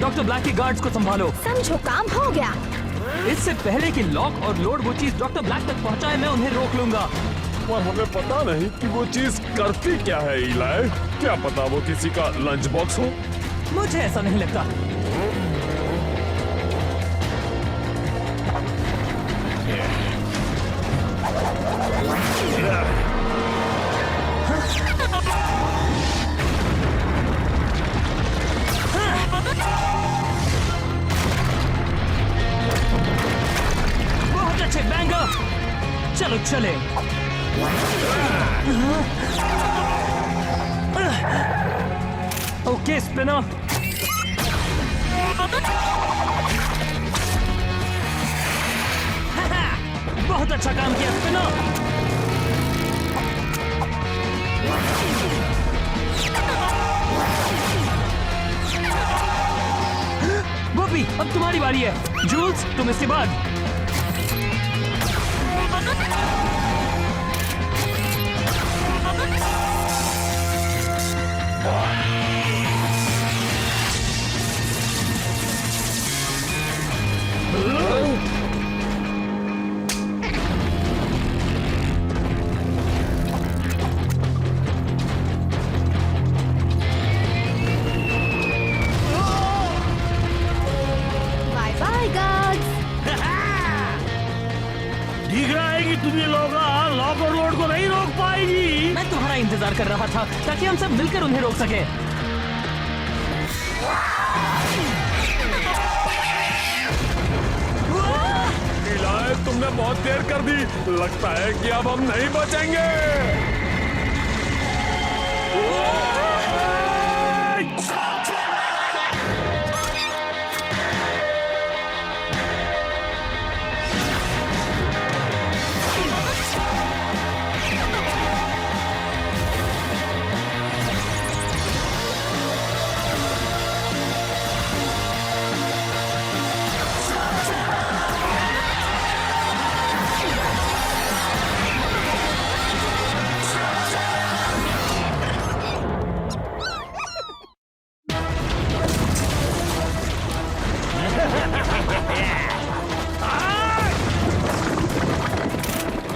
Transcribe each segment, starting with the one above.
Doctor black के guards को संभालो। समझो, काम हो गया। इससे पहले कि लॉक और लोड वो चीज डॉक्टर ब्लैक तक पहुंचाए, मैं उन्हें रोक लूंगा। पर हमें पता नहीं कि वो चीज करती क्या है इलाई। क्या पता वो किसी का लंच बॉक्स हो। मुझे ऐसा नहीं लगता। बहुत अच्छे बैंगर, चलो चले। ओके स्पिनर, बहुत अच्छा काम किया स्पिनर। बॉबी, अब तुम्हारी बारी है। जूल्स, तुम इसके बाद। Bye bye guards. दिख रहा है कि तुम ये लोग लॉक और लोड को नहीं रोक पाएगी। मैं तुम्हारा इंतजार कर रहा था ताकि हम सब मिलकर उन्हें रोक सके। इलाई, तुमने बहुत देर कर दी। लगता है कि अब हम नहीं बचेंगे।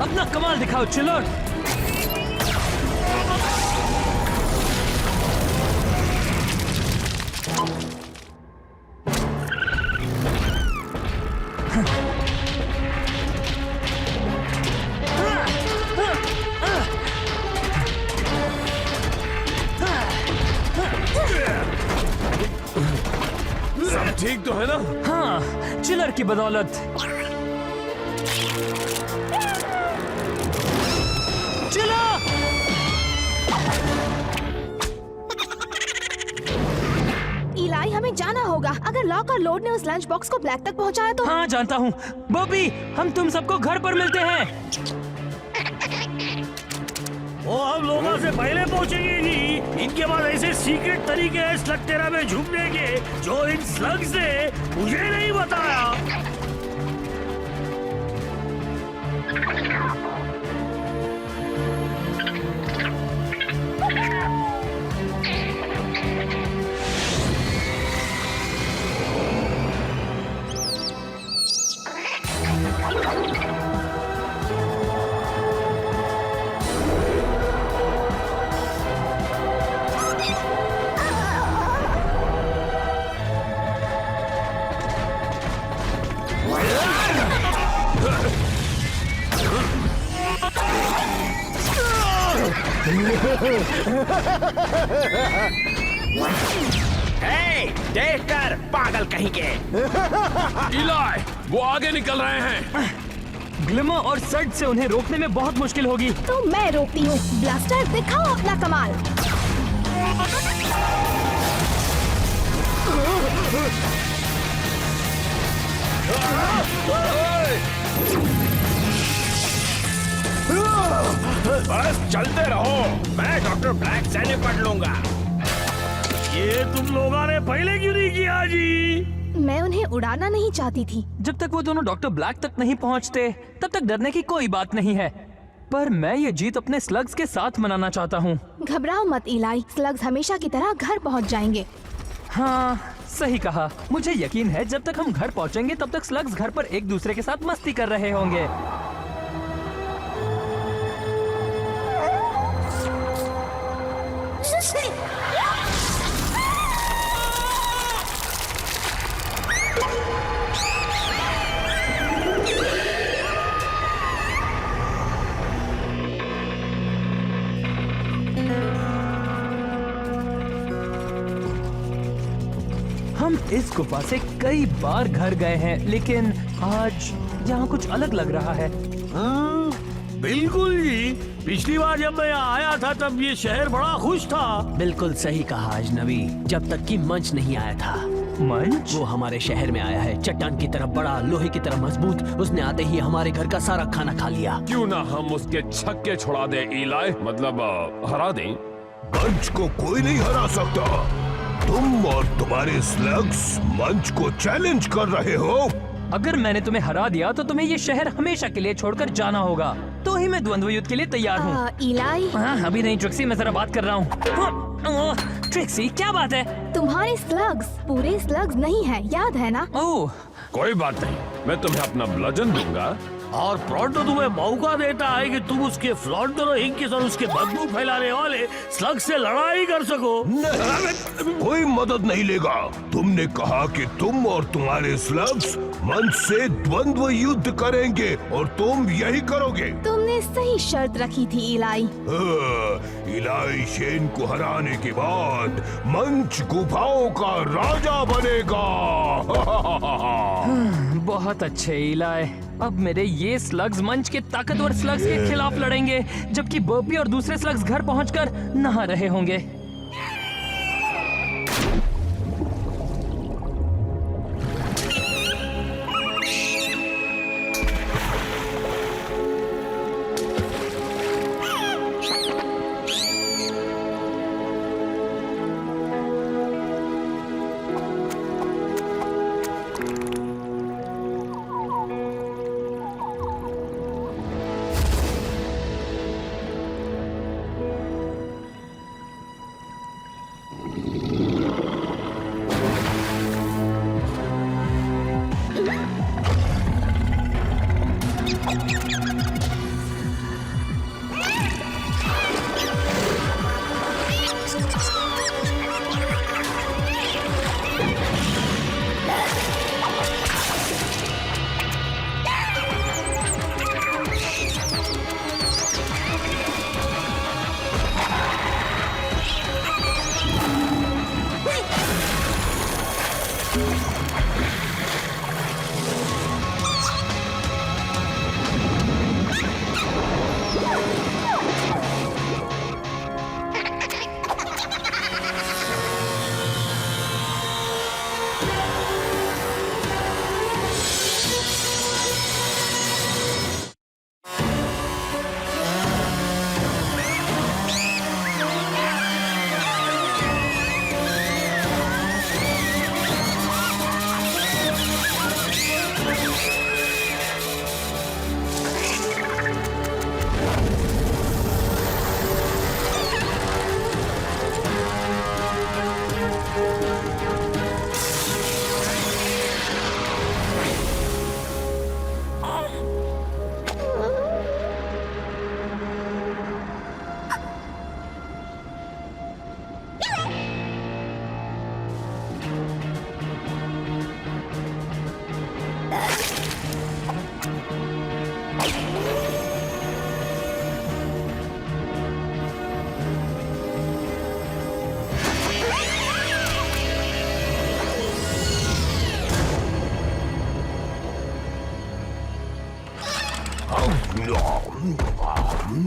अपना कमाल दिखाओ चिलर। सब ठीक तो है ना? हाँ, चिलर की बदौलत। चिलर! इलाई, हमें जाना होगा। अगर लॉक और लोड ने उस लंच बॉक्स को ब्लैक तक पहुंचाया तो। हाँ जानता हूँ। बॉबी, हम तुम सबको घर पर मिलते हैं। वो हम लोगों से पहले पहुंचेंगे जी। इनके पास ऐसे सीक्रेट तरीके हैं स्लग तेरा में झुकने के, जो इन स्लग्स ने मुझे नहीं बताया। देख कर पागल कहीं के। इलाई, वो आगे निकल रहे हैं। ग्लिमर और सड से उन्हें रोकने में बहुत मुश्किल होगी। तो मैं रोकती हूँ। ब्लास्टर, दिखाओ अपना कमाल। बस चलते रहो, मैं डॉक्टर ब्लैक से निपट लूंगा। ये तुम लोगों ने पहले क्यों नहीं किया जी? मैं उन्हें उड़ाना नहीं चाहती थी। जब तक वो दोनों डॉक्टर ब्लैक तक नहीं पहुंचते, तब तक डरने की कोई बात नहीं है। पर मैं ये जीत अपने स्लग्स के साथ मनाना चाहता हूँ। घबराओ मत इलाई, स्लग्स हमेशा की तरह घर पहुंच जाएंगे। हाँ, सही कहा। मुझे यकीन है जब तक हम घर पहुंचेंगे तब तक स्लग्स घर पर एक दूसरे के साथ मस्ती कर रहे होंगे। हम इस गुफा से कई बार घर गए हैं, लेकिन आज यहाँ कुछ अलग लग रहा है। हाँ, बिल्कुल जी। पिछली बार जब मैं यहाँ आया था तब ये शहर बड़ा खुश था। बिल्कुल सही कहा अजनबी, जब तक कि मंच नहीं आया था। मंच? वो हमारे शहर में आया है, चट्टान की तरह बड़ा, लोहे की तरह मजबूत। उसने आते ही हमारे घर का सारा खाना खा लिया। क्यों ना हम उसके छक्के छुड़ा दे इलाई, मतलब हरा दें। मंच को कोई नहीं हरा सकता। तुम और तुम्हारे स्लग्स मंच को चैलेंज कर रहे हो। अगर मैंने तुम्हें हरा दिया तो तुम्हें ये शहर हमेशा के लिए छोड़कर जाना होगा। तो ही मैं द्वंद्व युद्ध के लिए तैयार हूँ। इलाई, हाँ, अभी नहीं ट्रिक्सी, मैं जरा बात कर रहा हूँ। ट्रिक्सी, क्या बात है? तुम्हारे स्लग्स पूरे स्लग्स नहीं है, याद है ना? ओह, कोई बात नहीं, मैं तुम्हें अपना ब्लजन दूंगा। और प्रोटो तुम्हें मौका देता है कि तुम उसके फ्लॉन्टरो हिंकिस और उसके बदबू फैलाने वाले स्लग से लड़ाई कर सको। नहीं, कोई मदद नहीं लेगा। तुमने कहा कि तुम और तुम्हारे स्लग्स मंच से द्वंद्व युद्ध करेंगे और तुम यही करोगे। तुमने सही शर्त रखी थी इलाई। इलाई शेन को हराने के बाद मंच गुफाओं का राजा बनेगा। बहुत अच्छे इलाई। अब मेरे ये स्लग्स मंच के ताकतवर स्लग्स के खिलाफ लड़ेंगे, जबकि बर्पी और दूसरे स्लग्स घर पहुंचकर नहा रहे होंगे।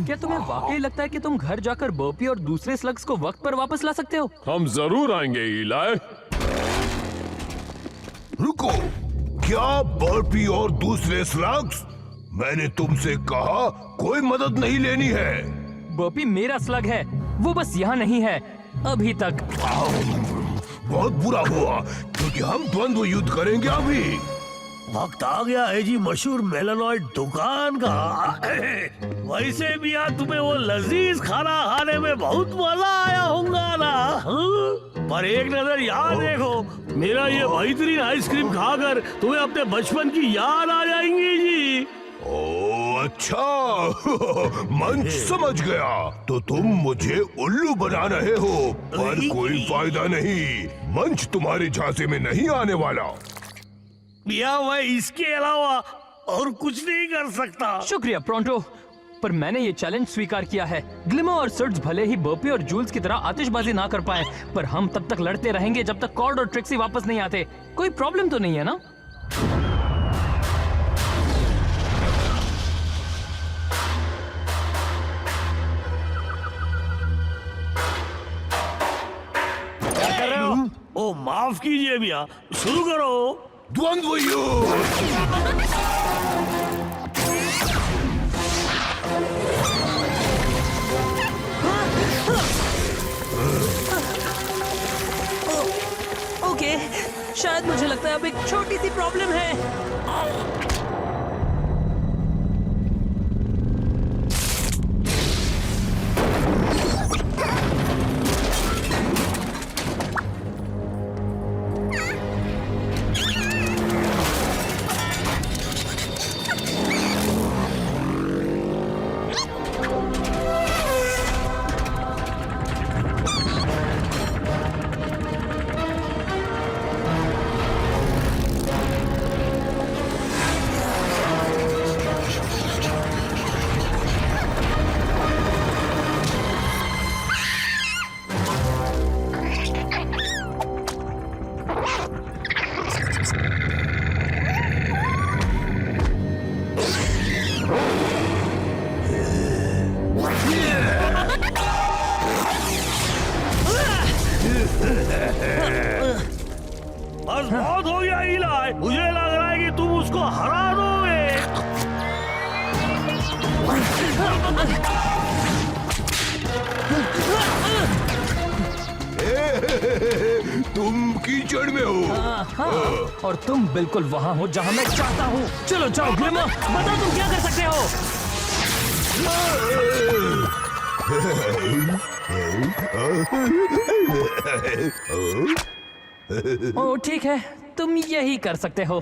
क्या तुम्हें वाकई लगता है कि तुम घर जाकर बर्पी और दूसरे स्लग्स को वक्त पर वापस ला सकते हो? हम जरूर आएंगे इलाई। रुको, क्या बर्पी और दूसरे स्लग्स? मैंने तुमसे कहा कोई मदद नहीं लेनी है। बर्पी मेरा स्लग है, वो बस यहाँ नहीं है अभी तक। बहुत बुरा हुआ, क्योंकि हम द्वंद्व युद्ध करेंगे अभी। वक्त आ गया है जी मशहूर मेलानॉइड दुकान का। वैसे भी यार तुम्हें वो लजीज खाना खाने में बहुत मजा आया होगा ना? हाँ? पर एक नजर याद देखो, मेरा ये बेहतरीन आइसक्रीम खाकर तुम्हें अपने बचपन की याद आ जाएंगी जी। ओ अच्छा मंच समझ गया। तो तुम मुझे उल्लू बना रहे हो, पर कोई फायदा नहीं, मंच तुम्हारे झांसे में नहीं आने वाला। भैया मैं इसके अलावा और कुछ नहीं कर सकता। शुक्रिया प्रोंटो, पर मैंने ये चैलेंज स्वीकार किया है। ग्लिमर और सर्ट्स भले ही बर्पी और जूल्स की तरह आतिशबाजी ना कर पाए, पर हम तब तक लड़ते रहेंगे जब तक कॉर्ड और ट्रिक्सी वापस नहीं आते। कोई प्रॉब्लम तो नहीं है ना? क्या कर रहे हो? ओ माफ कीजिए भैया, शुरू करो। द्वंद्व युद्ध। ओके, शायद मुझे लगता है अब एक छोटी सी प्रॉब्लम है। बस बहुत हो गया इलाई, मुझे लग रहा है कि तुम उसको हरा दोगे। तुम कीचड़ में हो। हाँ, और तुम बिल्कुल वहाँ हो जहाँ मैं चाहता हूँ। चलो जाओ ग्लिमर, बताओ तुम क्या कर सकते हो। ओ ठीक है, तुम यही कर सकते हो।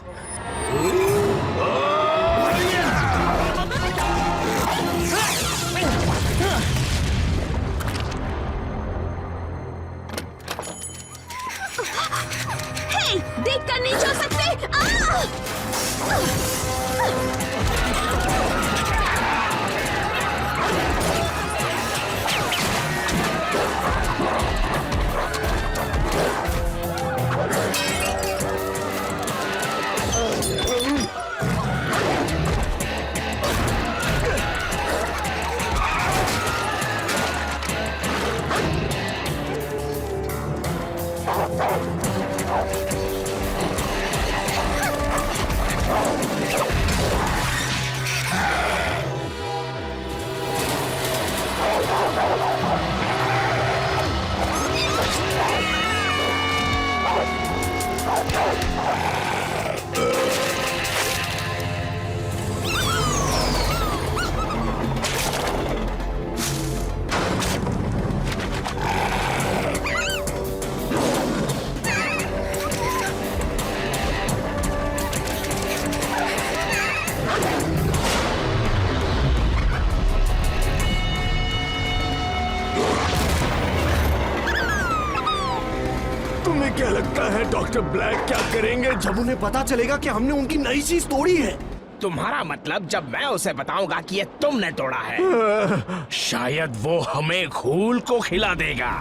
हे, देखकर नहीं छोड़ सकते। तुम्हें क्या लगता है डॉक्टर ब्लैक क्या करेंगे जब उन्हें पता चलेगा कि हमने उनकी नई चीज तोड़ी है? तुम्हारा मतलब जब मैं उसे बताऊंगा कि ये तुमने तोड़ा है, शायद वो हमें घूल को खिला देगा।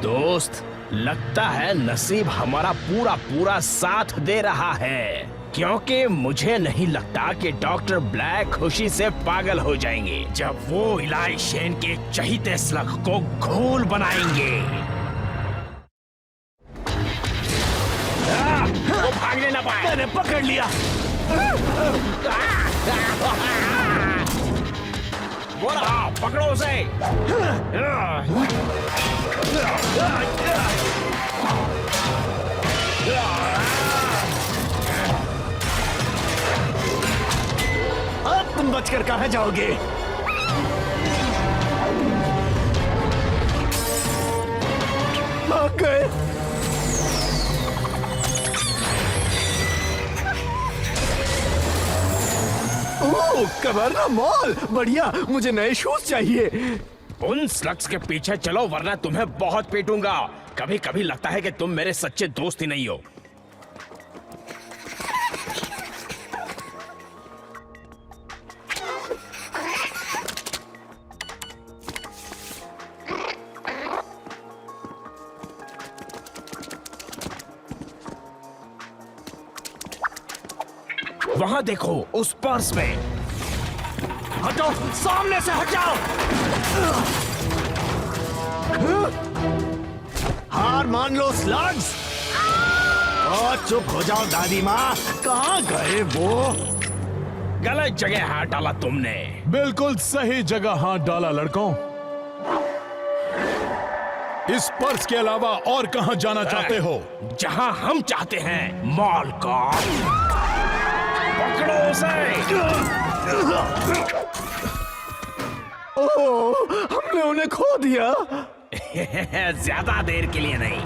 दोस्त, लगता है नसीब हमारा पूरा पूरा साथ दे रहा है, क्योंकि मुझे नहीं लगता कि डॉक्टर ब्लैक खुशी से पागल हो जाएंगे जब वो इलाई शेन के चहीते स्लग को घोल बनाएंगे। वो भागने ना पाए। मैंने पकड़ लिया। वो रहा, पकड़ो उसे। अब तुम बचकर कहां जाओगे? भाग गए। ओह, कवर्ना मॉल, बढ़िया। मुझे नए शूज चाहिए। उन स्लग्स के पीछे चलो वरना तुम्हें बहुत पीटूंगा। कभी कभी लगता है कि तुम मेरे सच्चे दोस्त ही नहीं हो। वहां देखो, उस पर्स में। हटो, सामने से हट जाओ। हार मान लो स्लग्स। और चुप हो जाओ दादी माँ। कहाँ गए वो? गलत जगह हाथ डाला तुमने। बिल्कुल सही जगह हाथ डाला लड़कों। इस पर्स के अलावा और कहां जाना चाहते हो? जहां हम चाहते हैं, मॉल का। पकड़ो उसे। ओह, हमने उन्हें खो दिया। ज्यादा देर के लिए नहीं।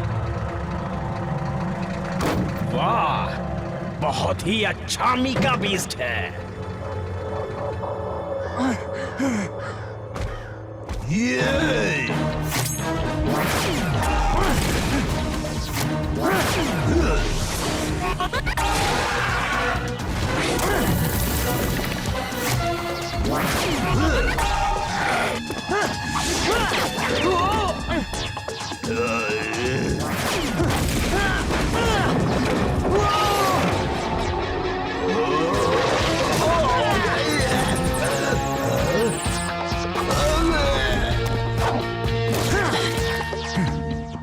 वाह, बहुत ही अच्छा मीका बीस्ट है। ये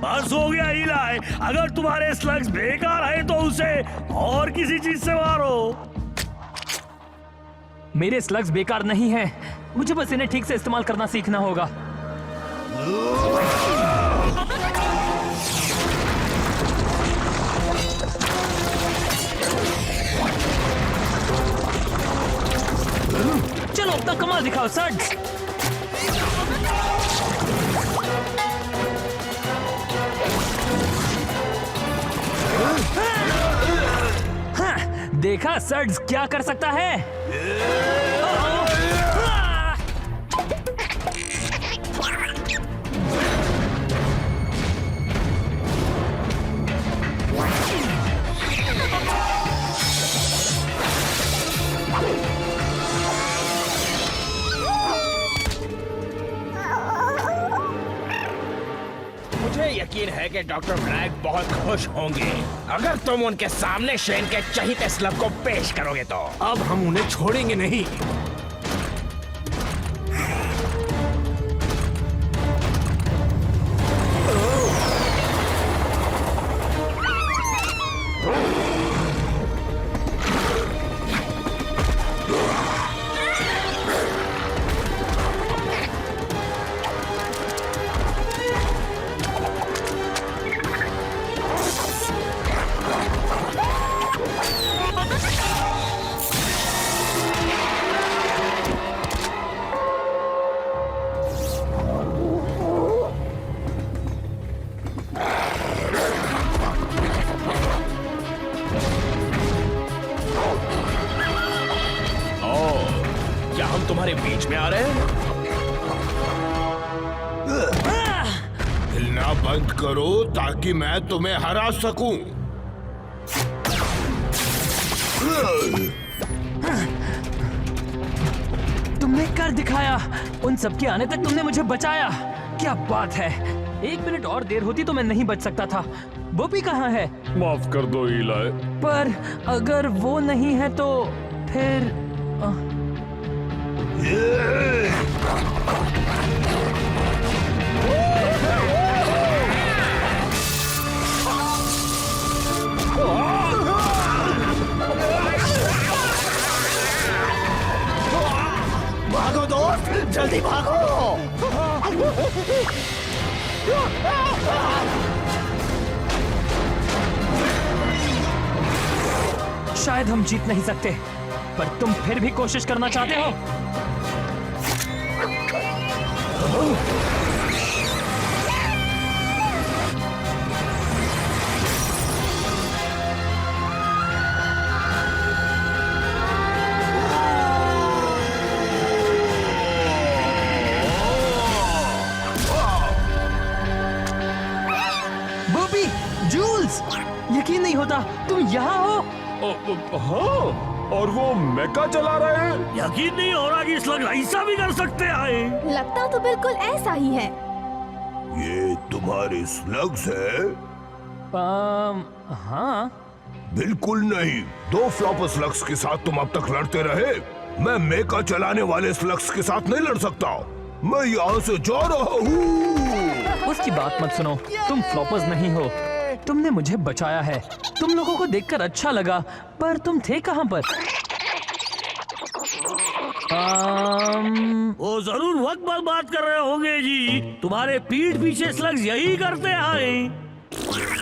बस हो गया इलाई। अगर तुम्हारे स्लग्स बेकार है तो उसे और किसी चीज से मारो। मेरे स्लग्स बेकार नहीं हैं। मुझे बस इन्हें ठीक से इस्तेमाल करना सीखना होगा। चलो अपना कमाल दिखाओ सर्ड्स। हाँ, देखा सर्ड्स क्या कर सकता है। मुझे यकीन है कि डॉक्टर ब्लैक बहुत खुश होंगे अगर तुम उनके सामने शेन के चहीते स्लब को पेश करोगे तो। अब हम उन्हें छोड़ेंगे नहीं। क्या हम तुम्हारे बीच में आ रहे हैं? हिलना बंद करो ताकि मैं तुम्हें हरा सकूं। तुमने कर दिखाया। उन सबके आने तक तुमने मुझे बचाया। क्या बात है। 1 मिनट और देर होती तो मैं नहीं बच सकता था। बोपी कहाँ है? माफ कर दो इलाई। पर अगर वो नहीं है तो फिर भागो दोस्त, जल्दी भागो। शायद हम जीत नहीं सकते, पर तुम फिर भी कोशिश करना चाहते हो। बॉबी, जूल्स, यकीन नहीं होता तुम यहाँ हो। हाँ, और वो मेका चला रहे हैं। यकीन नहीं हो रहा कि स्लग ऐसा भी कर सकते हैं। लगता तो बिल्कुल ऐसा ही है। ये तुम्हारे स्लग्स है? हाँ। बिल्कुल नहीं। 2 फ्लॉपर स्लग्स के साथ तुम अब तक लड़ते रहे। मैं मेका चलाने वाले स्लग्स के साथ नहीं लड़ सकता। मैं यहाँ से जा रहा हूँ। उसकी बात मत सुनो, तुम फ्लॉपर्स नहीं हो। तुमने मुझे बचाया है। तुम लोगों को देखकर अच्छा लगा, पर तुम थे कहाँ पर? वो जरूर वक्त बर्बाद कर रहे होंगे जी। तुम्हारे पीठ पीछे स्लग्स यही करते हैं।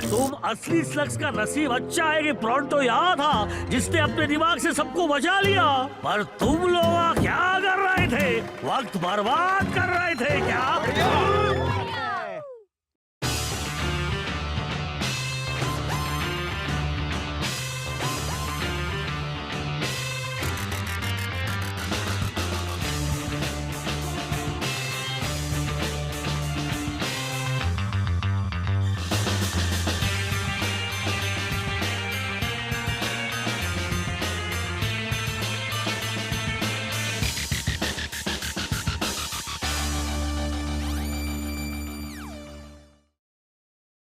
तुम असली स्लग्स का नसीब अच्छा है कि प्रोंटो यहाँ था, जिसने अपने दिमाग से सबको बचा लिया। पर तुम लोग क्या कर रहे थे? वक्त बर्बाद कर रहे थे क्या?